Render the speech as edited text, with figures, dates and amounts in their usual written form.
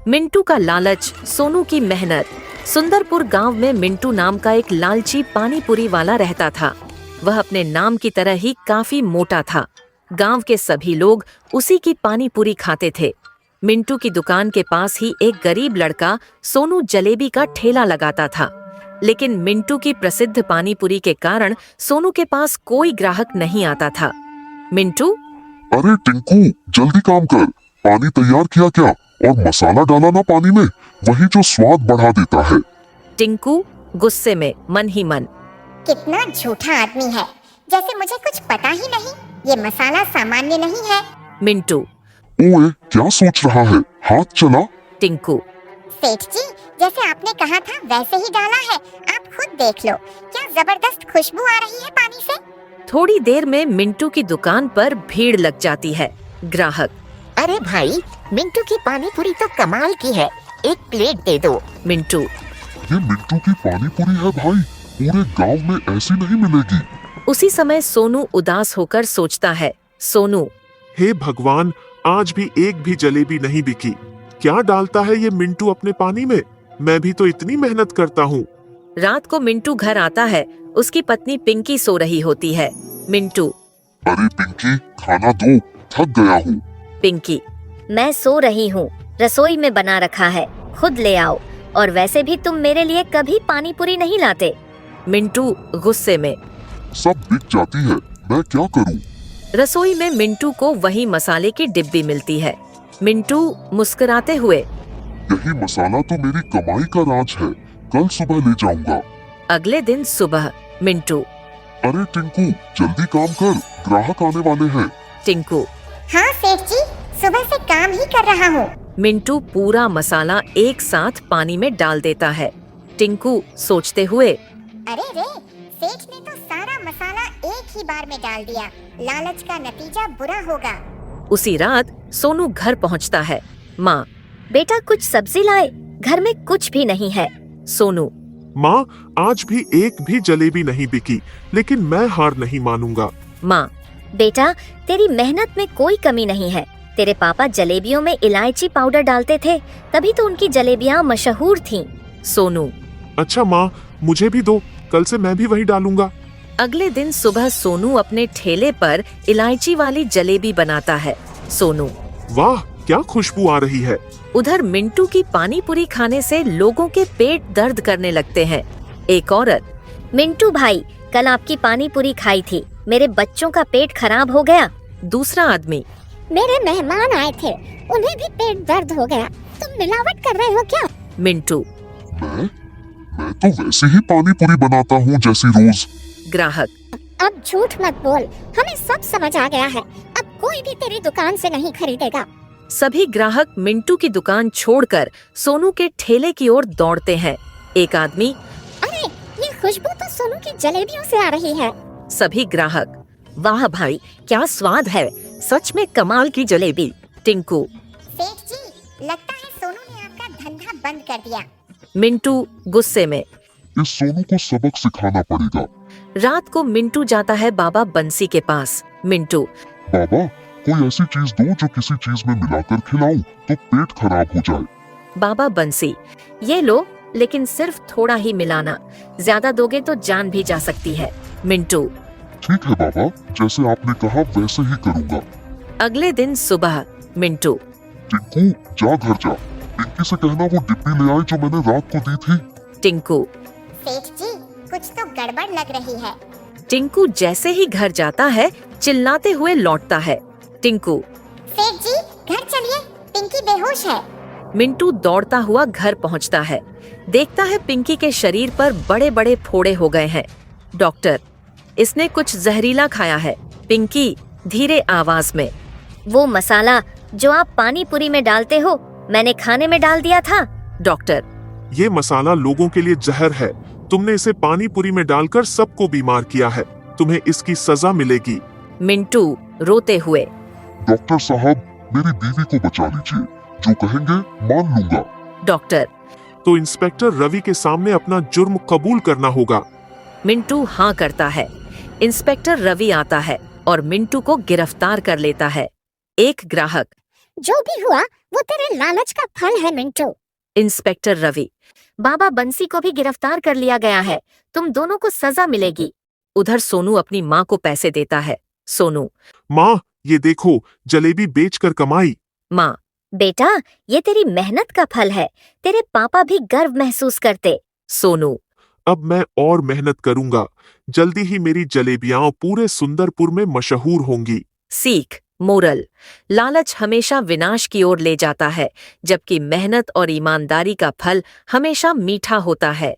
मिंटू का लालच, सोनू की मेहनत। सुंदरपुर गांव में मिंटू नाम का एक लालची पानी पूरी वाला रहता था। वह अपने नाम की तरह ही काफी मोटा था। गांव के सभी लोग उसी की पानी पूरी खाते थे। मिंटू की दुकान के पास ही एक गरीब लड़का सोनू जलेबी का ठेला लगाता था। लेकिन मिंटू की प्रसिद्ध पानी पूरी के कारण सोनू के पास कोई ग्राहक नहीं आता था। मिंटू, अरे टिंकू, जल्दी काम कर। पानी तैयार किया क्या? और मसाला डाला ना पानी में, वही जो स्वाद बढ़ा देता है। टिंकू गुस्से में मन ही मन। कितना झूठा आदमी है, जैसे मुझे कुछ पता ही नहीं। ये मसाला सामान्य नहीं है। मिंटू, ओए, क्या सोच रहा है? हाथ चला। टिंकू, सेठ जी, जैसे आपने कहा था वैसे ही डाला है। आप खुद देख लो, क्या जबरदस्त खुशबू आ रही है पानी से। थोड़ी देर में मिंटू की दुकान पर भीड़ लग जाती है। ग्राहक, अरे भाई, मिंटू की पानी पूरी तो कमाल की है, एक प्लेट दे दो। मिंटू, ये मिंटू की पानी पूरी है भाई, पूरे गांव में ऐसी नहीं मिलेगी। उसी समय सोनू उदास होकर सोचता है। सोनू, हे भगवान, आज भी एक भी जलेबी नहीं बिकी। क्या डालता है ये मिंटू अपने पानी में? मैं भी तो इतनी मेहनत करता हूँ। रात को मिंटू घर आता है। उसकी पत्नी पिंकी सो रही होती है। मिंटू, अरे पिंकी, खाना दो, थक गया हूँ। पिंकी, मैं सो रही हूँ, रसोई में बना रखा है, खुद ले आओ। और वैसे भी तुम मेरे लिए कभी पानी पूरी नहीं लाते। मिंटू गुस्से में। सब बिक जाती है, मैं क्या करूँ? रसोई में मिंटू को वही मसाले की डिब्बी मिलती है। मिंटू मुस्कुराते हुए, यही मसाला तो मेरी कमाई का राज है, कल सुबह ले जाऊंगा। अगले दिन सुबह मिंटू, अरे टिंकू, जल्दी काम कर, ग्राहक आने वाले हैं। टिंकू, हाँ सेठ जी, सुबह से काम ही कर रहा हूँ। मिंटू पूरा मसाला एक साथ पानी में डाल देता है। टिंकू सोचते हुए, अरे रे, सेठ ने तो सारा मसाला एक ही बार में डाल दिया। लालच का नतीजा बुरा होगा। उसी रात सोनू घर पहुंचता है। माँ, बेटा कुछ सब्जी लाए, घर में कुछ भी नहीं है। सोनू, माँ, आज भी एक भी जलेबी नहीं बिकी, लेकिन मैं हार नहीं मानूंगा। माँ, बेटा तेरी मेहनत में कोई कमी नहीं है। तेरे पापा जलेबियों में इलायची पाउडर डालते थे, तभी तो उनकी जलेबियाँ मशहूर थीं। सोनू, अच्छा माँ, मुझे भी दो, कल से मैं भी वही डालूंगा। अगले दिन सुबह सोनू अपने ठेले पर इलायची वाली जलेबी बनाता है। सोनू, वाह, क्या खुशबू आ रही है। उधर मिंटू की पानी पूरी खाने से लोगों के पेट दर्द करने लगते हैं। एक औरत, मिंटू भाई, कल आपकी पानी पूरी खाई थी, मेरे बच्चों का पेट खराब हो गया। दूसरा आदमी, मेरे मेहमान आए थे, उन्हें भी पेट दर्द हो गया। तुम मिलावट कर रहे हो क्या? मिंटू, मैं तो वैसे ही पानी पूरी बनाता हूँ जैसी रोज। ग्राहक, अब झूठ मत बोल, हमें सब समझ आ गया है। अब कोई भी तेरी दुकान से नहीं खरीदेगा। सभी ग्राहक मिंटू की दुकान छोड़कर सोनू के ठेले की ओर दौड़ते हैं। एक आदमी, अरे, ये खुशबू तो सोनू की जलेबियों से आ रही है। सभी ग्राहक, वाह भाई, क्या स्वाद है, सच में कमाल की जलेबी। टिंकू, सेठ जी, लगता है सोनू ने आपका धंधा बंद कर दिया। मिंटू गुस्से में। इस सोनू को सबक सिखाना पड़ेगा। रात को मिंटू जाता है बाबा बंसी के पास। मिंटू, बाबा, कोई ऐसी चीज दो जो किसी चीज में मिलाकर खिलाऊं तो पेट खराब हो जाए। बाबा बंसी, ये लो, लेकिन सिर्फ थोड़ा ही मिलाना, ज्यादा दोगे तो जान भी जा सकती है। मिंटू, ठीक है बाबा, जैसे आपने कहा वैसे ही करूँगा। अगले दिन सुबह मिंटू, टिंकू, जा घर जा, पिंकी से कहना वो डिब्बी ले आए जो मैंने रात को दी थी। टिंकू, सेठ जी, कुछ तो गड़बड़ लग रही है। टिंकू जैसे ही घर जाता है चिल्लाते हुए लौटता है। टिंकू, सेठ जी, घर चलिए, पिंकी बेहोश है। मिंटू दौड़ता हुआ घर पहुंचता है। देखता है पिंकी के शरीर पर बड़े बड़े फोड़े हो गए हैं। डॉक्टर, इसने कुछ जहरीला खाया है। पिंकी धीरे आवाज में, वो मसाला जो आप पानी पूरी में डालते हो, मैंने खाने में डाल दिया था। डॉक्टर, ये मसाला लोगों के लिए जहर है। तुमने इसे पानी पूरी में डालकर सबको बीमार किया है। तुम्हें इसकी सजा मिलेगी। मिंटू रोते हुए, डॉक्टर साहब, मेरी बीवी को बचा लीजिए, जो कहेंगे मान लूंगा। डॉक्टर, तो इंस्पेक्टर रवि के सामने अपना जुर्म कबूल करना होगा। मिंटू हाँ करता है। इंस्पेक्टर रवि आता है और मिंटू को गिरफ्तार कर लेता है। एक ग्राहक, जो भी हुआ वो तेरे लालच का फल है मिंटू। इंस्पेक्टर रवि। बाबा बंसी को भी गिरफ्तार कर लिया गया है, तुम दोनों को सजा मिलेगी। उधर सोनू अपनी माँ को पैसे देता है। सोनू। माँ, ये देखो, जलेबी बेचकर कमाई। माँ। बेटा, ये तेरी मेहनत का फल है, तेरे पापा भी गर्व महसूस करते। सोनू। अब मैं और मेहनत करूंगा, जल्दी ही मेरी जलेबियां पूरे सुंदरपुर में मशहूर होंगी। सीख मोरल। लालच हमेशा विनाश की ओर ले जाता है, जबकि मेहनत और ईमानदारी का फल हमेशा मीठा होता है।